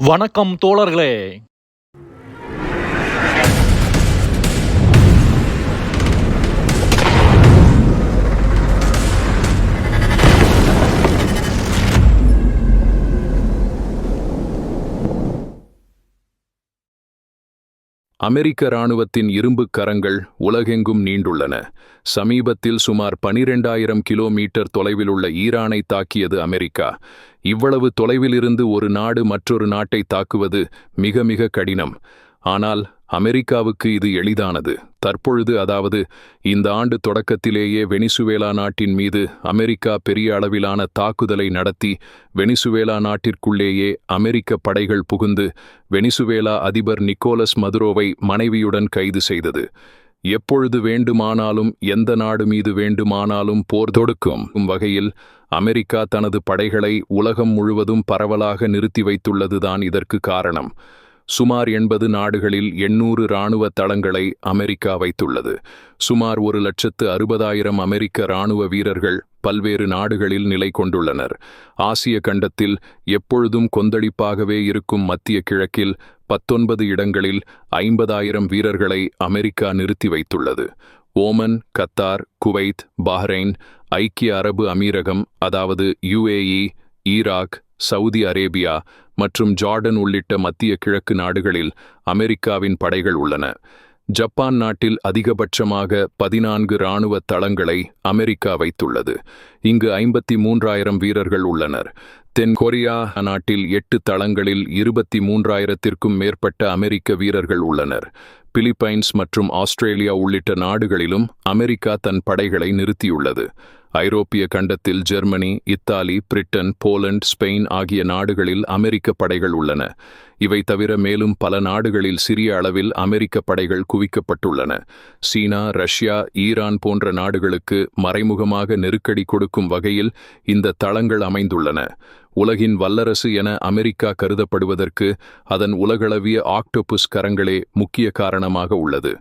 வணக்கம் தோழர்களே. அமெரிக்க இராணுவத்தின் இரும்புக் கரங்கள் உலகெங்கும் நீண்டுள்ளன. சமீபத்தில் சுமார் 12,000 கிலோமீட்டர் தொலைவிலுள்ள ஈரானை தாக்கியது அமெரிக்கா. இவ்வளவு தொலைவிலிருந்து ஒரு நாடு மற்றொரு நாட்டை தாக்குவது மிக மிக கடினம். ஆனால் அமெரிக்காவுக்கு இது எளிதானது. தற்பொழுது, அதாவது இந்த ஆண்டு தொடக்கத்திலேயே வெனிசுவேலா நாட்டின் மீது அமெரிக்கா பெரிய அளவிலான தாக்குதலை நடத்தி வெனிசுவேலா நாட்டிற்குள்ளேயே அமெரிக்க படைகள் புகுந்து வெனிசுவேலா அதிபர் நிக்கோலஸ் மதுரோவை மனைவியுடன் கைது செய்தது. எப்பொழுது வேண்டுமானாலும் எந்த நாடு மீது வேண்டுமானாலும் போர் தொடுக்கும் வகையில் அமெரிக்கா தனது படைகளை உலகம் முழுவதும் பரவலாக நிறுத்தி வைத்துள்ளதுதான் இதற்கு காரணம். சுமார் 80 நாடுகளில் 800 இராணுவ தளங்களை அமெரிக்கா வைத்துள்ளது. சுமார் 1,60,000 அமெரிக்க இராணுவ வீரர்கள் பல்வேறு நாடுகளில் நிலை கொண்டுள்ளனர். ஆசிய கண்டத்தில் எப்பொழுதும் கொந்தளிப்பாகவே இருக்கும் மத்திய கிழக்கில் 19 இடங்களில் 50,000 வீரர்களை அமெரிக்கா நிறுத்தி வைத்துள்ளது. ஓமன், கத்தார், குவைத், பஹ்ரைன், ஐக்கிய அரபு அமீரகம் அதாவது UAE, ஈராக், சவுதி அரேபியா மற்றும் ஜார்டன் உள்ளிட்ட மத்திய கிழக்கு நாடுகளில் அமெரிக்காவின் படைகள் உள்ளன. ஜப்பான் நாட்டில் அதிகபட்சமாக 14 இராணுவ தளங்களை அமெரிக்கா வைத்துள்ளது. இங்கு 53,000 வீரர்கள் உள்ளனர். தென் கொரியா நாட்டில் 8 தளங்களில் 23,000த்திற்கும் மேற்பட்ட அமெரிக்க வீரர்கள் உள்ளனர். பிலிப்பைன்ஸ் மற்றும் ஆஸ்திரேலியா உள்ளிட்ட நாடுகளிலும் அமெரிக்கா தன் படைகளை நிறுத்தியுள்ளது. ஐரோப்பிய கண்டத்தில் Germany, Italy, Britain, Poland, Spain ஆகிய நாடுகளில் அமெரிக்க படைகள் உள்ளன. இவை தவிர மேலும் பல நாடுகளில் சிறிய அளவில் அமெரிக்க படைகள் குவிக்கப்பட்டுள்ளன. சீனா, ரஷ்யா, ஈரான் போன்ற நாடுகளுக்கு மறைமுகமாக நெருக்கடி கொடுக்கும் வகையில் இந்த தளங்கள் அமைந்துள்ளன. உலகின் வல்லரசு என அமெரிக்கா கருதப்படுவதற்கு அதன் உலகளவிய ஆக்டோபஸ் கரங்களே முக்கிய காரணமாக உள்ளது.